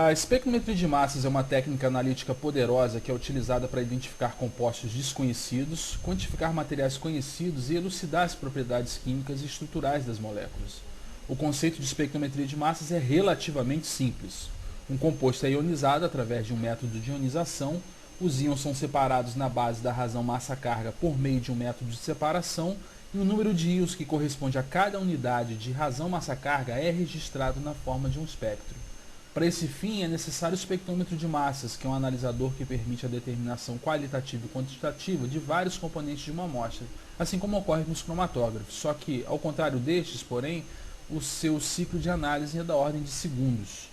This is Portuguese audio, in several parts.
A espectrometria de massas é uma técnica analítica poderosa que é utilizada para identificar compostos desconhecidos, quantificar materiais conhecidos e elucidar as propriedades químicas e estruturais das moléculas. O conceito de espectrometria de massas é relativamente simples. Um composto é ionizado através de um método de ionização, os íons são separados na base da razão massa-carga por meio de um método de separação e o número de íons que corresponde a cada unidade de razão massa-carga é registrado na forma de um espectro. Para esse fim, é necessário o espectrômetro de massas, que é um analisador que permite a determinação qualitativa e quantitativa de vários componentes de uma amostra, assim como ocorre nos cromatógrafos, só que, ao contrário destes, porém, o seu ciclo de análise é da ordem de segundos.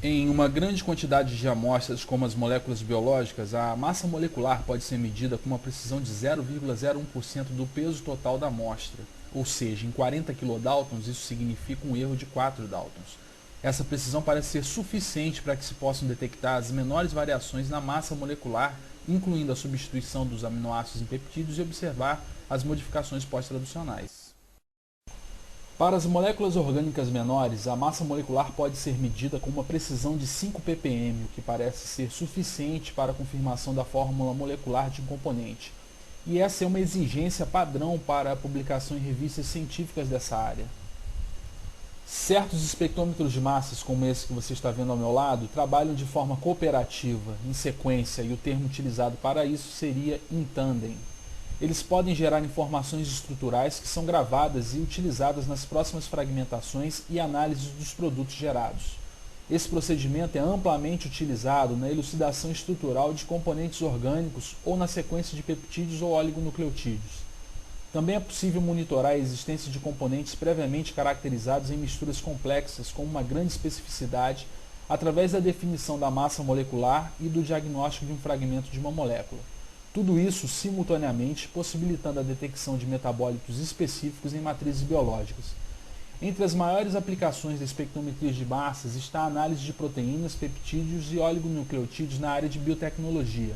Em uma grande quantidade de amostras, como as moléculas biológicas, a massa molecular pode ser medida com uma precisão de 0,01% do peso total da amostra, ou seja, em 40 kDa isso significa um erro de 4 daltons. Essa precisão parece ser suficiente para que se possam detectar as menores variações na massa molecular, incluindo a substituição dos aminoácidos em peptídeos e observar as modificações pós-traducionais. Para as moléculas orgânicas menores, a massa molecular pode ser medida com uma precisão de 5 ppm, o que parece ser suficiente para a confirmação da fórmula molecular de um componente. E essa é uma exigência padrão para a publicação em revistas científicas dessa área. Certos espectrômetros de massas, como esse que você está vendo ao meu lado, trabalham de forma cooperativa, em sequência, e o termo utilizado para isso seria in tandem. Eles podem gerar informações estruturais que são gravadas e utilizadas nas próximas fragmentações e análises dos produtos gerados. Esse procedimento é amplamente utilizado na elucidação estrutural de componentes orgânicos ou na sequência de peptídeos ou oligonucleotídeos. Também é possível monitorar a existência de componentes previamente caracterizados em misturas complexas com uma grande especificidade através da definição da massa molecular e do diagnóstico de um fragmento de uma molécula. Tudo isso simultaneamente possibilitando a detecção de metabólitos específicos em matrizes biológicas. Entre as maiores aplicações da espectrometria de massas está a análise de proteínas, peptídeos e oligonucleotídeos na área de biotecnologia.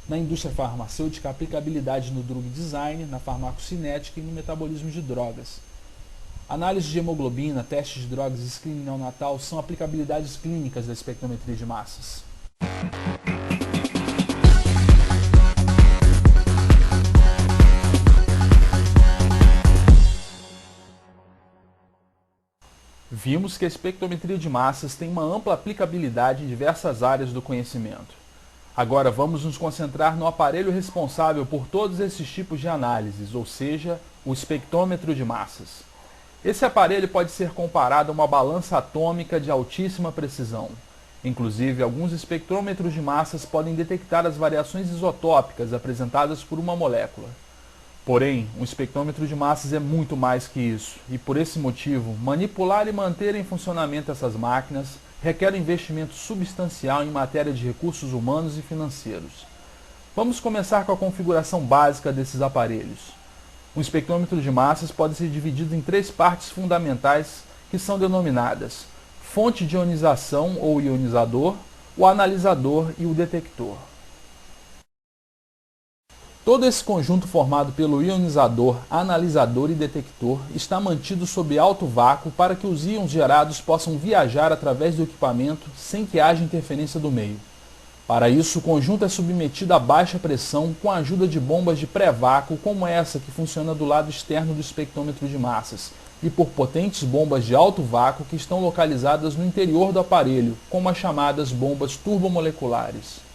Na indústria farmacêutica, a aplicabilidade no drug design, na farmacocinética e no metabolismo de drogas. Análise de hemoglobina, testes de drogas e screening neonatal são aplicabilidades clínicas da espectrometria de massas. Vimos que a espectrometria de massas tem uma ampla aplicabilidade em diversas áreas do conhecimento. Agora vamos nos concentrar no aparelho responsável por todos esses tipos de análises, ou seja, o espectrômetro de massas. Esse aparelho pode ser comparado a uma balança atômica de altíssima precisão. Inclusive, alguns espectrômetros de massas podem detectar as variações isotópicas apresentadas por uma molécula. Porém, um espectrômetro de massas é muito mais que isso, e por esse motivo, manipular e manter em funcionamento essas máquinas requer um investimento substancial em matéria de recursos humanos e financeiros. Vamos começar com a configuração básica desses aparelhos. Um espectrômetro de massas pode ser dividido em 3 partes fundamentais que são denominadas fonte de ionização ou ionizador, o analisador e o detector. Todo esse conjunto formado pelo ionizador, analisador e detector está mantido sob alto vácuo para que os íons gerados possam viajar através do equipamento sem que haja interferência do meio. Para isso, o conjunto é submetido a baixa pressão com a ajuda de bombas de pré-vácuo como essa que funciona do lado externo do espectrômetro de massas e por potentes bombas de alto vácuo que estão localizadas no interior do aparelho, como as chamadas bombas turbomoleculares.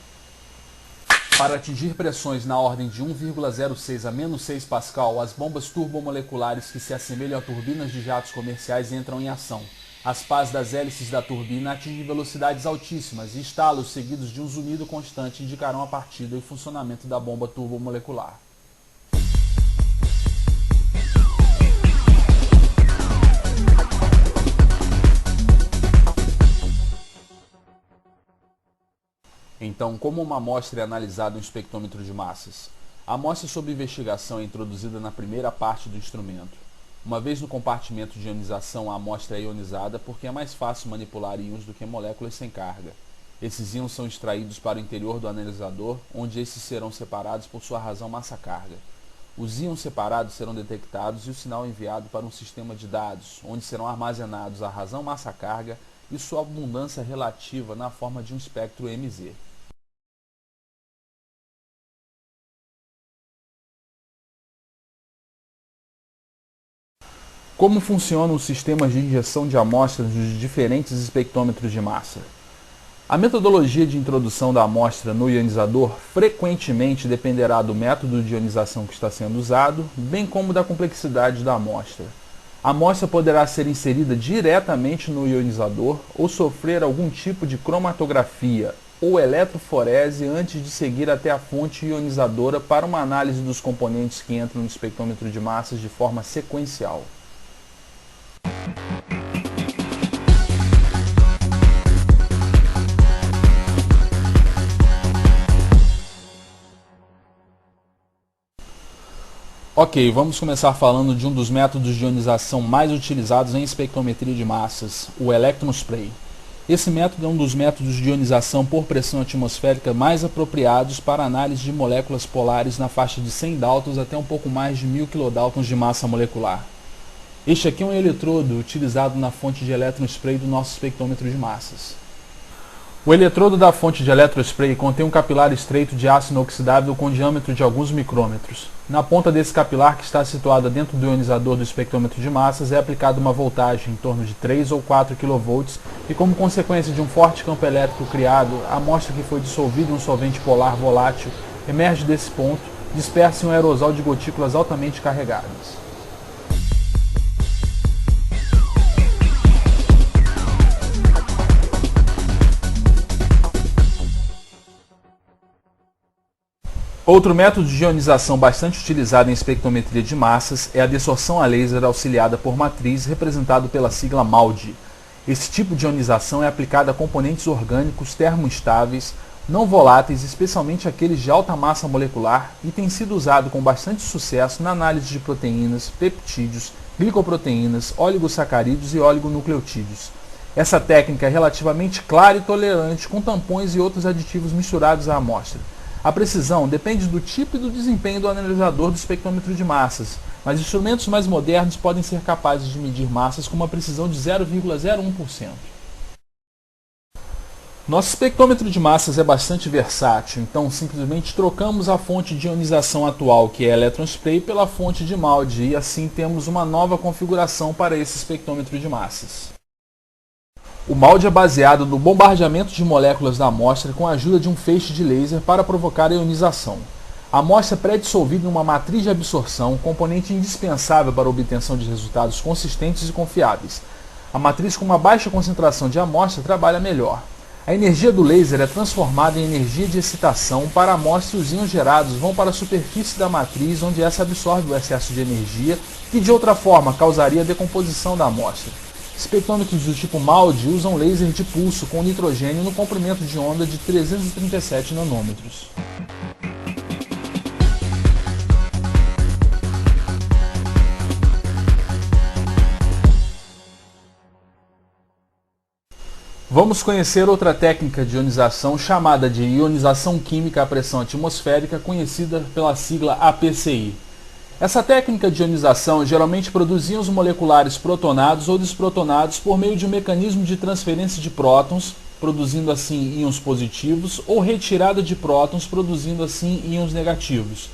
Para atingir pressões na ordem de 1,06 a -6 pascal, as bombas turbomoleculares que se assemelham a turbinas de jatos comerciais entram em ação. As pás das hélices da turbina atingem velocidades altíssimas e estalos seguidos de um zunido constante indicarão a partida e o funcionamento da bomba turbomolecular. Então, como uma amostra é analisada no espectrômetro de massas? A amostra sob investigação é introduzida na primeira parte do instrumento. Uma vez no compartimento de ionização, a amostra é ionizada porque é mais fácil manipular íons do que moléculas sem carga. Esses íons são extraídos para o interior do analisador, onde esses serão separados por sua razão massa-carga. Os íons separados serão detectados e o sinal enviado para um sistema de dados, onde serão armazenados a razão massa-carga e sua abundância relativa na forma de um espectro MZ. Como funcionam os sistemas de injeção de amostras dos diferentes espectrômetros de massa? A metodologia de introdução da amostra no ionizador frequentemente dependerá do método de ionização que está sendo usado, bem como da complexidade da amostra. A amostra poderá ser inserida diretamente no ionizador ou sofrer algum tipo de cromatografia ou eletroforese antes de seguir até a fonte ionizadora para uma análise dos componentes que entram no espectrômetro de massas de forma sequencial. Ok, vamos começar falando de um dos métodos de ionização mais utilizados em espectrometria de massas, o electron spray. Esse método é um dos métodos de ionização por pressão atmosférica mais apropriados para análise de moléculas polares na faixa de 100 daltons até um pouco mais de 1000 kilodaltons de massa molecular. Este aqui é um eletrodo utilizado na fonte de electron spray do nosso espectrômetro de massas. O eletrodo da fonte de eletrospray contém um capilar estreito de aço inoxidável com diâmetro de alguns micrômetros. Na ponta desse capilar, que está situada dentro do ionizador do espectrômetro de massas, é aplicada uma voltagem em torno de 3 ou 4 kV e, como consequência de um forte campo elétrico criado, a amostra que foi dissolvida em um solvente polar volátil emerge desse ponto, dispersa em um aerosol de gotículas altamente carregadas. Outro método de ionização bastante utilizado em espectrometria de massas é a desorção a laser auxiliada por matriz, representado pela sigla MALDI. Esse tipo de ionização é aplicado a componentes orgânicos termoestáveis, não voláteis, especialmente aqueles de alta massa molecular, e tem sido usado com bastante sucesso na análise de proteínas, peptídeos, glicoproteínas, oligosacarídeos e oligonucleotídeos. Essa técnica é relativamente clara e tolerante com tampões e outros aditivos misturados à amostra. A precisão depende do tipo e do desempenho do analisador do espectrômetro de massas, mas instrumentos mais modernos podem ser capazes de medir massas com uma precisão de 0,01%. Nosso espectrômetro de massas é bastante versátil, então simplesmente trocamos a fonte de ionização atual, que é electron spray, pela fonte de MALDI, e assim temos uma nova configuração para esse espectrômetro de massas. O MALDI é baseado no bombardeamento de moléculas da amostra com a ajuda de um feixe de laser para provocar a ionização. A amostra é pré-dissolvida em uma matriz de absorção, componente indispensável para a obtenção de resultados consistentes e confiáveis. A matriz com uma baixa concentração de amostra trabalha melhor. A energia do laser é transformada em energia de excitação para a amostra e os íons gerados vão para a superfície da matriz, onde essa absorve o excesso de energia, que de outra forma causaria a decomposição da amostra. Espectrômetros do tipo MALDI usam laser de pulso com nitrogênio no comprimento de onda de 337 nanômetros. Vamos conhecer outra técnica de ionização chamada de ionização química à pressão atmosférica, conhecida pela sigla APCI. Essa técnica de ionização geralmente produz íons moleculares protonados ou desprotonados por meio de um mecanismo de transferência de prótons, produzindo assim íons positivos, ou retirada de prótons, produzindo assim íons negativos.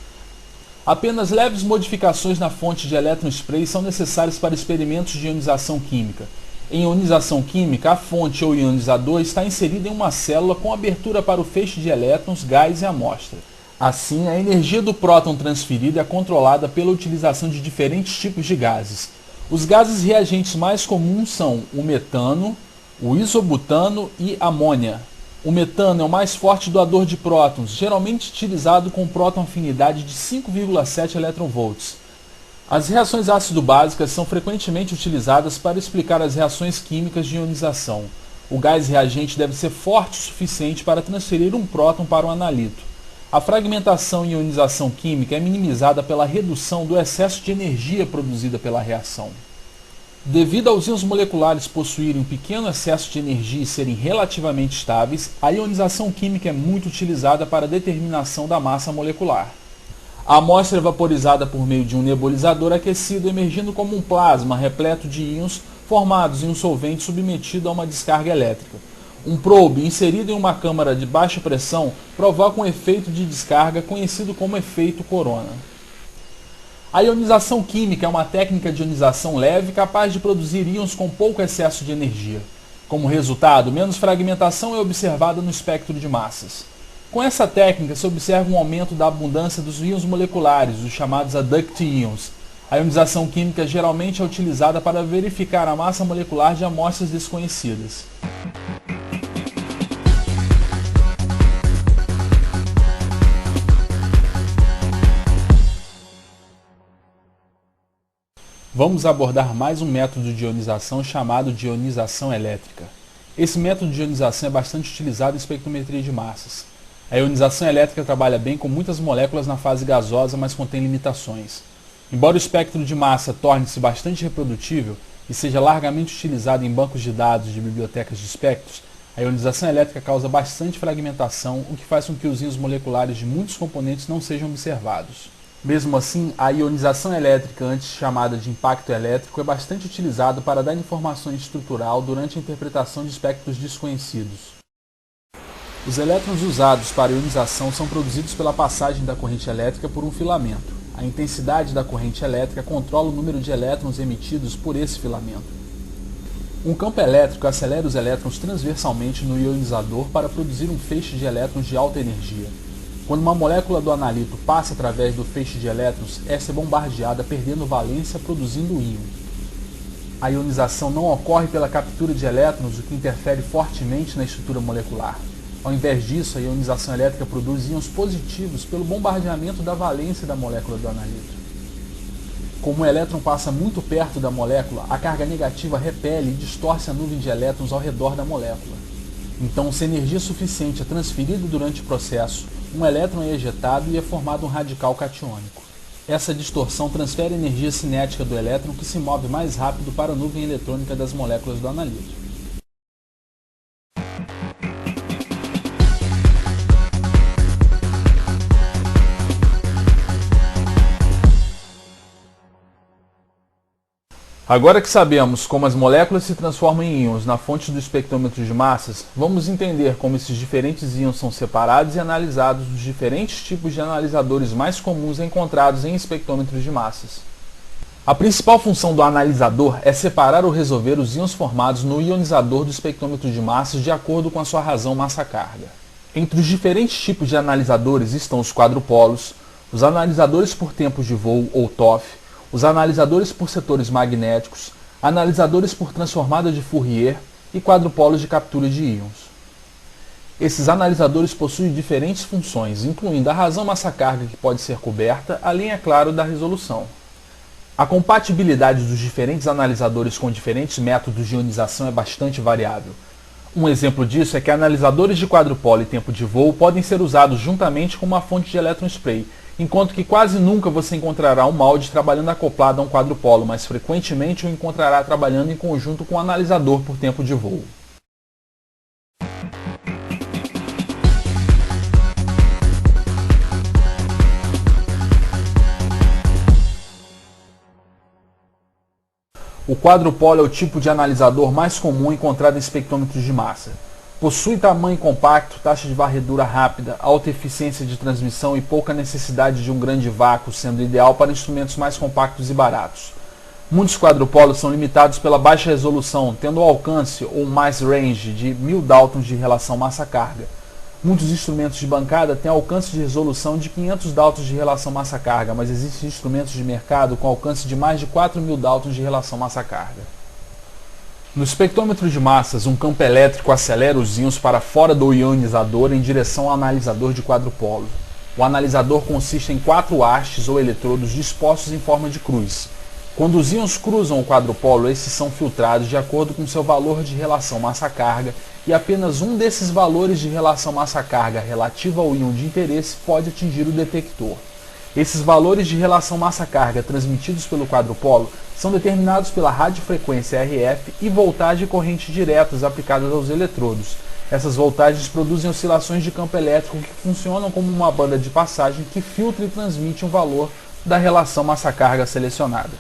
Apenas leves modificações na fonte de electron spray são necessárias para experimentos de ionização química. Em ionização química, a fonte ou ionizador está inserida em uma célula com abertura para o feixe de elétrons, gás e amostra. Assim, a energia do próton transferido é controlada pela utilização de diferentes tipos de gases. Os gases reagentes mais comuns são o metano, o isobutano e amônia. O metano é o mais forte doador de prótons, geralmente utilizado com próton afinidade de 5,7 eletronvolts. As reações ácido-básicas são frequentemente utilizadas para explicar as reações químicas de ionização. O gás reagente deve ser forte o suficiente para transferir um próton para o analito. A fragmentação e ionização química é minimizada pela redução do excesso de energia produzida pela reação. Devido aos íons moleculares possuírem um pequeno excesso de energia e serem relativamente estáveis, a ionização química é muito utilizada para a determinação da massa molecular. A amostra é vaporizada por meio de um nebulizador aquecido, emergindo como um plasma repleto de íons, formados em um solvente submetido a uma descarga elétrica. Um probe inserido em uma câmara de baixa pressão provoca um efeito de descarga conhecido como efeito corona. A ionização química é uma técnica de ionização leve capaz de produzir íons com pouco excesso de energia. Como resultado, menos fragmentação é observada no espectro de massas. Com essa técnica, se observa um aumento da abundância dos íons moleculares, os chamados adduct íons. A ionização química geralmente é utilizada para verificar a massa molecular de amostras desconhecidas. Vamos abordar mais um método de ionização chamado de ionização elétrica. Esse método de ionização é bastante utilizado em espectrometria de massas. A ionização elétrica trabalha bem com muitas moléculas na fase gasosa, mas contém limitações. Embora o espectro de massa torne-se bastante reprodutível e seja largamente utilizado em bancos de dados de bibliotecas de espectros, a ionização elétrica causa bastante fragmentação, o que faz com que os íons moleculares de muitos componentes não sejam observados. Mesmo assim, a ionização elétrica, antes chamada de impacto elétrico, é bastante utilizada para dar informações estrutural durante a interpretação de espectros desconhecidos. Os elétrons usados para ionização são produzidos pela passagem da corrente elétrica por um filamento. A intensidade da corrente elétrica controla o número de elétrons emitidos por esse filamento. Um campo elétrico acelera os elétrons transversalmente no ionizador para produzir um feixe de elétrons de alta energia. Quando uma molécula do analito passa através do feixe de elétrons, essa é bombardeada perdendo valência, produzindo íon. A ionização não ocorre pela captura de elétrons, o que interfere fortemente na estrutura molecular. Ao invés disso, a ionização elétrica produz íons positivos pelo bombardeamento da valência da molécula do analito. Como o elétron passa muito perto da molécula, a carga negativa repele e distorce a nuvem de elétrons ao redor da molécula. Então, se energia suficiente é transferida durante o processo, um elétron é ejetado e é formado um radical catiônico. Essa distorção transfere a energia cinética do elétron, que se move mais rápido para a nuvem eletrônica das moléculas do analito. Agora que sabemos como as moléculas se transformam em íons na fonte do espectrômetro de massas, vamos entender como esses diferentes íons são separados e analisados dos diferentes tipos de analisadores mais comuns encontrados em espectrômetros de massas. A principal função do analisador é separar ou resolver os íons formados no ionizador do espectrômetro de massas de acordo com a sua razão massa-carga. Entre os diferentes tipos de analisadores estão os quadrupolos, os analisadores por tempos de voo ou TOF, os analisadores por setores magnéticos, analisadores por transformada de Fourier e quadrupolos de captura de íons. Esses analisadores possuem diferentes funções, incluindo a razão massa-carga que pode ser coberta, além, é claro, da resolução. A compatibilidade dos diferentes analisadores com diferentes métodos de ionização é bastante variável. Um exemplo disso é que analisadores de quadrupolo e tempo de voo podem ser usados juntamente com uma fonte de elétron spray, enquanto que quase nunca você encontrará um molde trabalhando acoplado a um quadrupolo, mas frequentemente o encontrará trabalhando em conjunto com um analisador por tempo de voo. O quadrupolo é o tipo de analisador mais comum encontrado em espectrômetros de massa. Possui tamanho compacto, taxa de varredura rápida, alta eficiência de transmissão e pouca necessidade de um grande vácuo, sendo ideal para instrumentos mais compactos e baratos. Muitos quadrupolos são limitados pela baixa resolução, tendo o alcance ou mass range de 1000 Daltons de relação massa-carga. Muitos instrumentos de bancada têm alcance de resolução de 500 Daltons de relação massa-carga, mas existem instrumentos de mercado com alcance de mais de 4000 Daltons de relação massa-carga. No espectrômetro de massas, um campo elétrico acelera os íons para fora do ionizador em direção ao analisador de quadrupolo. O analisador consiste em 4 hastes ou eletrodos dispostos em forma de cruz. Quando os íons cruzam o quadrupolo, esses são filtrados de acordo com seu valor de relação massa-carga e apenas um desses valores de relação massa-carga relativo ao íon de interesse pode atingir o detector. Esses valores de relação massa-carga transmitidos pelo quadrupolo são determinados pela radiofrequência RF e voltagem e corrente diretas aplicadas aos eletrodos. Essas voltagens produzem oscilações de campo elétrico que funcionam como uma banda de passagem que filtra e transmite um valor da relação massa-carga selecionada.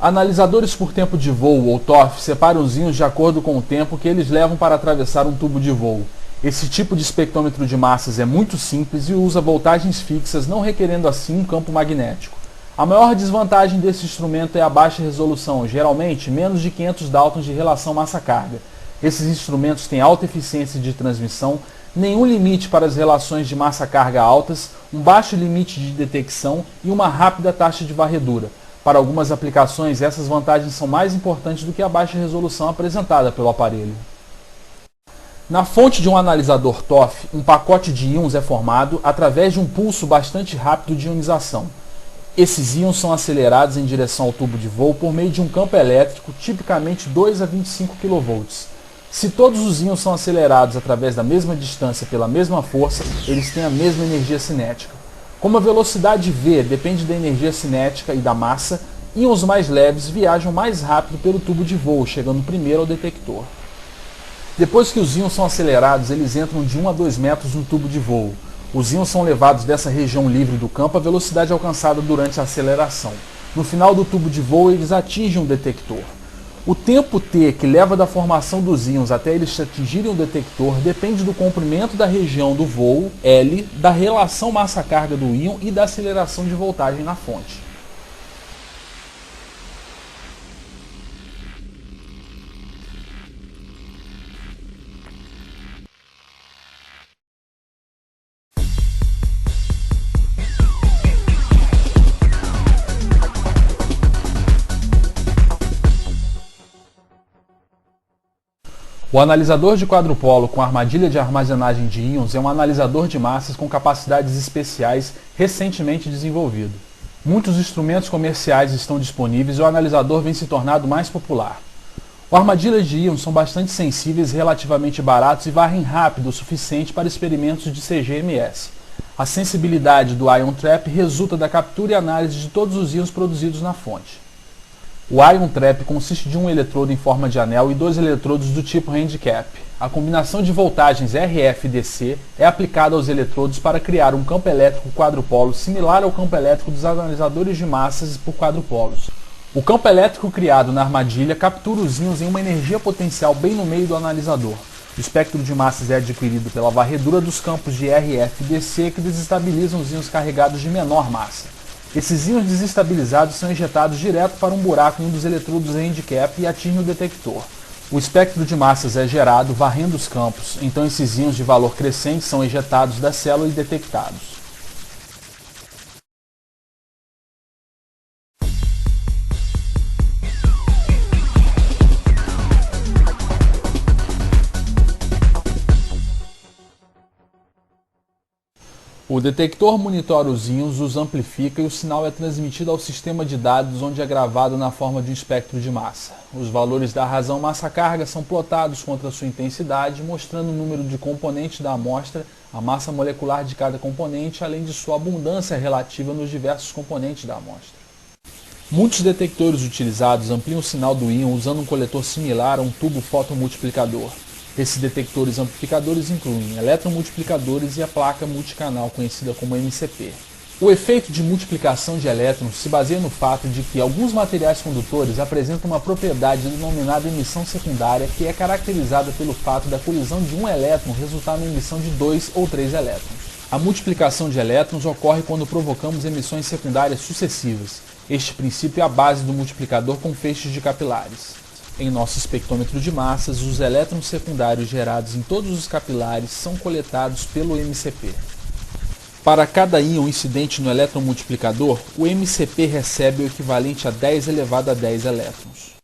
Analisadores por tempo de voo, ou TOF, separam os íons de acordo com o tempo que eles levam para atravessar um tubo de voo. Esse tipo de espectrômetro de massas é muito simples e usa voltagens fixas, não requerendo assim um campo magnético. A maior desvantagem desse instrumento é a baixa resolução, geralmente menos de 500 Daltons de relação massa-carga. Esses instrumentos têm alta eficiência de transmissão, nenhum limite para as relações de massa-carga altas, um baixo limite de detecção e uma rápida taxa de varredura. Para algumas aplicações, essas vantagens são mais importantes do que a baixa resolução apresentada pelo aparelho. Na fonte de um analisador TOF, um pacote de íons é formado através de um pulso bastante rápido de ionização. Esses íons são acelerados em direção ao tubo de voo por meio de um campo elétrico, tipicamente 2 a 25 kV. Se todos os íons são acelerados através da mesma distância pela mesma força, eles têm a mesma energia cinética. Como a velocidade V depende da energia cinética e da massa, íons mais leves viajam mais rápido pelo tubo de voo, chegando primeiro ao detector. Depois que os íons são acelerados, eles entram de 1 a 2 metros no tubo de voo. Os íons são levados dessa região livre do campo à velocidade alcançada durante a aceleração. No final do tubo de voo, eles atingem um detector. O tempo t que leva da formação dos íons até eles atingirem o detector depende do comprimento da região do voo, L, da relação massa-carga do íon e da aceleração de voltagem na fonte. O analisador de quadrupolo com armadilha de armazenagem de íons é um analisador de massas com capacidades especiais recentemente desenvolvido. Muitos instrumentos comerciais estão disponíveis e o analisador vem se tornando mais popular. Os armadilhas de íons são bastante sensíveis, relativamente baratos e varrem rápido o suficiente para experimentos de CGMS. A sensibilidade do Ion Trap resulta da captura e análise de todos os íons produzidos na fonte. O Ion Trap consiste de um eletrodo em forma de anel e 2 eletrodos do tipo handicap. A combinação de voltagens RF e DC é aplicada aos eletrodos para criar um campo elétrico quadrupolo similar ao campo elétrico dos analisadores de massas por quadrupolos. O campo elétrico criado na armadilha captura os íons em uma energia potencial bem no meio do analisador. O espectro de massas é adquirido pela varredura dos campos de RF e DC que desestabilizam os íons carregados de menor massa. Esses íons desestabilizados são injetados direto para um buraco em um dos eletrodos handicap e atingem o detector. O espectro de massas é gerado varrendo os campos, então esses íons de valor crescente são ejetados da célula e detectados. O detector monitora os íons, os amplifica e o sinal é transmitido ao sistema de dados onde é gravado na forma de um espectro de massa. Os valores da razão massa-carga são plotados contra sua intensidade, mostrando o número de componentes da amostra, a massa molecular de cada componente, além de sua abundância relativa nos diversos componentes da amostra. Muitos detectores utilizados ampliam o sinal do íon usando um coletor similar a um tubo fotomultiplicador. Esses detectores amplificadores incluem eletromultiplicadores e a placa multicanal conhecida como MCP. O efeito de multiplicação de elétrons se baseia no fato de que alguns materiais condutores apresentam uma propriedade denominada emissão secundária, que é caracterizada pelo fato da colisão de um elétron resultar na emissão de 2 ou 3 elétrons. A multiplicação de elétrons ocorre quando provocamos emissões secundárias sucessivas. Este princípio é a base do multiplicador com feixes de capilares. Em nosso espectrômetro de massas, os elétrons secundários gerados em todos os capilares são coletados pelo MCP. Para cada íon incidente no eletromultiplicador, o MCP recebe o equivalente a 10 elevado a 10 elétrons.